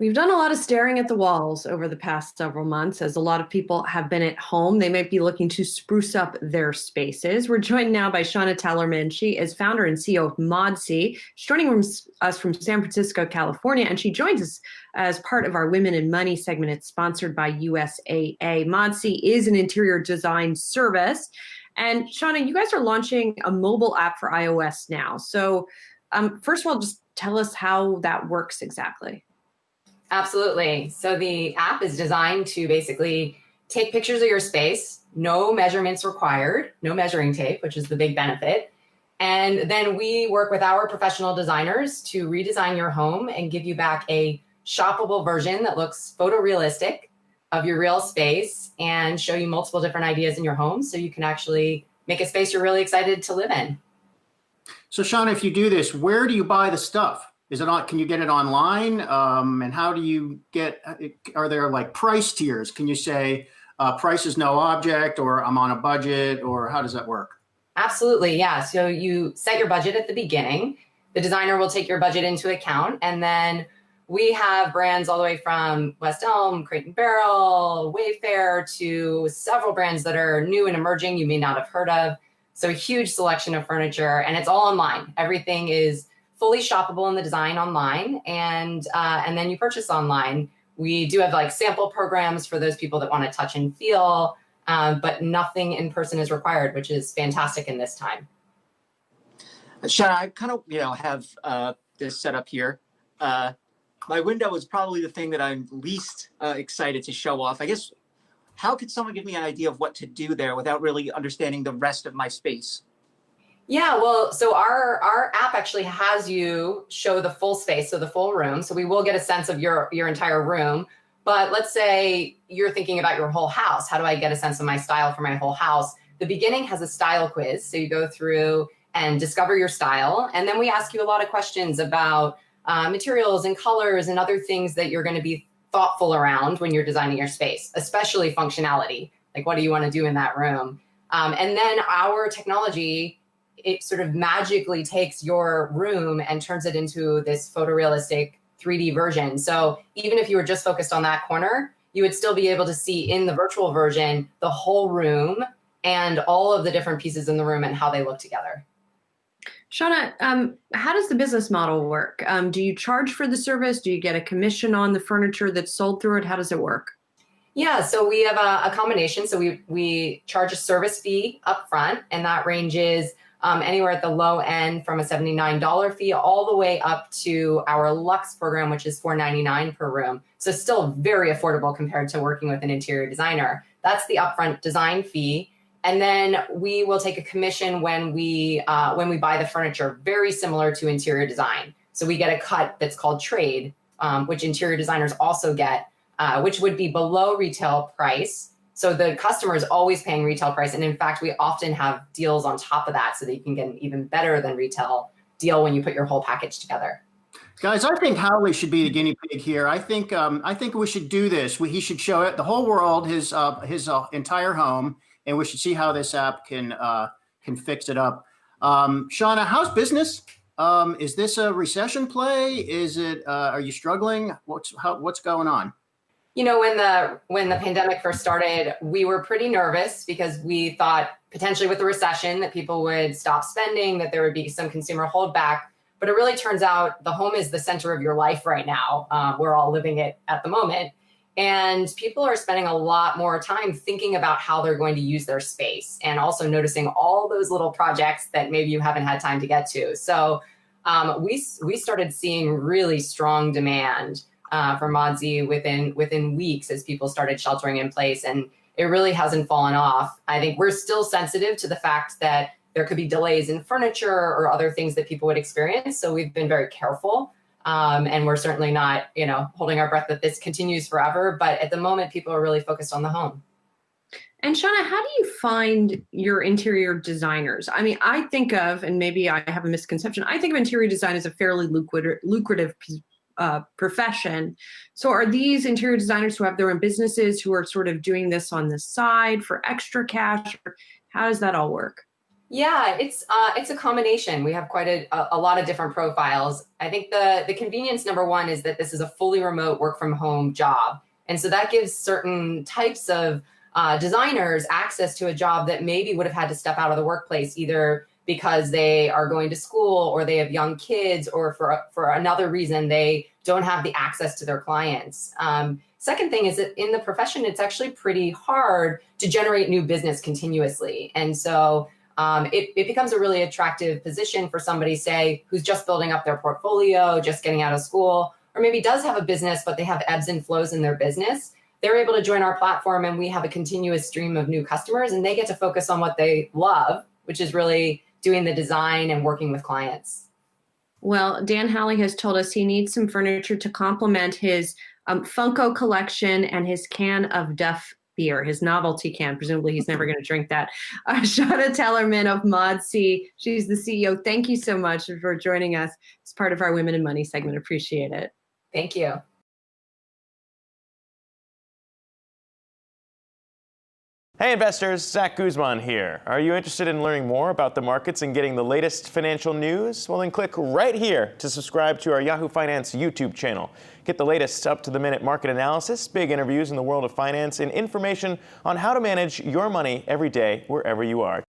We've done a lot of staring at the walls over the past several months as a lot of people have been at home. They might be looking to spruce up their spaces. We're joined now by Shanna Tellerman. She is founder and CEO of Modsy. She's joining us from San Francisco, California, and she joins us as part of our Women in Money segment. It's sponsored by USAA. Modsy is an interior design service. And Shanna, you guys are launching a mobile app for iOS now. So first of all, just tell us how that works exactly. Absolutely. So the app is designed to basically take pictures of your space, no measurements required, no measuring tape, which is the big benefit. And then we work with our professional designers to redesign your home and give you back a shoppable version that looks photorealistic of your real space and show you multiple different ideas in your home so you can actually make a space you're really excited to live in. So Shauna, if you do this, where do you buy the stuff? Is it on? Can you get it online? And how do you get? Are there like price tiers? Can you say price is no object, or I'm on a budget, or how does that work? Absolutely, yeah. So you set your budget at the beginning. The designer will take your budget into account, and then we have brands all the way from West Elm, Crate and Barrel, Wayfair, to several brands that are new and emerging you may not have heard of. So a huge selection of furniture, and it's all online. Everything is fully shoppable in the design online, and then you purchase online. We do have like sample programs for those people that want to touch and feel, but nothing in person is required, which is fantastic in this time. Shanna, I kind of have this set up here. My window is probably the thing that I'm least excited to show off. I guess, how could someone give me an idea of what to do there without really understanding the rest of my space? Yeah, well, so our app actually has you show the full space, so the full room. So we will get a sense of your entire room. But let's say you're thinking about your whole house. How do I get a sense of my style for my whole house? The beginning has a style quiz. So you go through and discover your style. And then we ask you a lot of questions about materials and colors and other things that you're going to be thoughtful around when you're designing your space, especially functionality. Like, what do you want to do in that room? And then our technology, it sort of magically takes your room and turns it into this photorealistic 3D version. So even if you were just focused on that corner, you would still be able to see in the virtual version the whole room and all of the different pieces in the room and how they look together. Shanna, how does the business model work? Do you charge for the service? Do you get a commission on the furniture that's sold through it? How does it work? Yeah, so we have a combination. So we charge a service fee up front, and that ranges anywhere at the low end from a $79 fee all the way up to our Luxe program, which is $499 per room. So still very affordable compared to working with an interior designer. That's the upfront design fee. And then we will take a commission when we buy the furniture, very similar to interior design. So we get a cut that's called trade, which interior designers also get, which would be below retail price. So the customer is always paying retail price. And in fact, we often have deals on top of that so that you can get an even better than retail deal when you put your whole package together. Guys, I think Howley should be the guinea pig here. I think we should do this. He should show it the whole world, his entire home, and we should see how this app can fix it up. Shauna, how's business? Is this a recession play? Is it? Are you struggling? What's going on? You know, when the pandemic first started, we were pretty nervous because we thought potentially with the recession that people would stop spending, that there would be some consumer holdback. But it really turns out the home is the center of your life right now. We're all living it at the moment. And people are spending a lot more time thinking about how they're going to use their space and also noticing all those little projects that maybe you haven't had time to get to. So we started seeing really strong demand for Modsy within weeks as people started sheltering in place, and it really hasn't fallen off. I think we're still sensitive to the fact that there could be delays in furniture or other things that people would experience. So we've been very careful, and we're certainly not, holding our breath that this continues forever. But at the moment, people are really focused on the home. And Shanna, how do you find your interior designers? I mean, I think of, and maybe I have a misconception, I think of interior design as a fairly lucrative profession. So are these interior designers who have their own businesses who are sort of doing this on the side for extra cash? Or how does that all work? Yeah, it's a combination. We have quite a lot of different profiles. I think the convenience number one is that this is a fully remote work from home job. And so that gives certain types of designers access to a job that maybe would have had to step out of the workplace, either because they are going to school or they have young kids, or for another reason, they don't have the access to their clients. Second thing is that in the profession, it's actually pretty hard to generate new business continuously. And so it becomes a really attractive position for somebody, say, who's just building up their portfolio, just getting out of school, or maybe does have a business, but they have ebbs and flows in their business. They're able to join our platform and we have a continuous stream of new customers, and they get to focus on what they love, which is really doing the design and working with clients. Well, Dan Halley has told us he needs some furniture to complement his Funko collection and his can of Duff beer, his novelty can. Presumably he's never going to drink that. Shanna Tellerman of Modsy, she's the CEO. Thank you so much for joining us as part of our Women in Money segment. Appreciate it. Thank you. Hey investors, Zach Guzman here. Are you interested in learning more about the markets and getting the latest financial news? Well, then click right here to subscribe to our Yahoo Finance YouTube channel. Get the latest up-to-the-minute market analysis, big interviews in the world of finance, and information on how to manage your money every day wherever you are.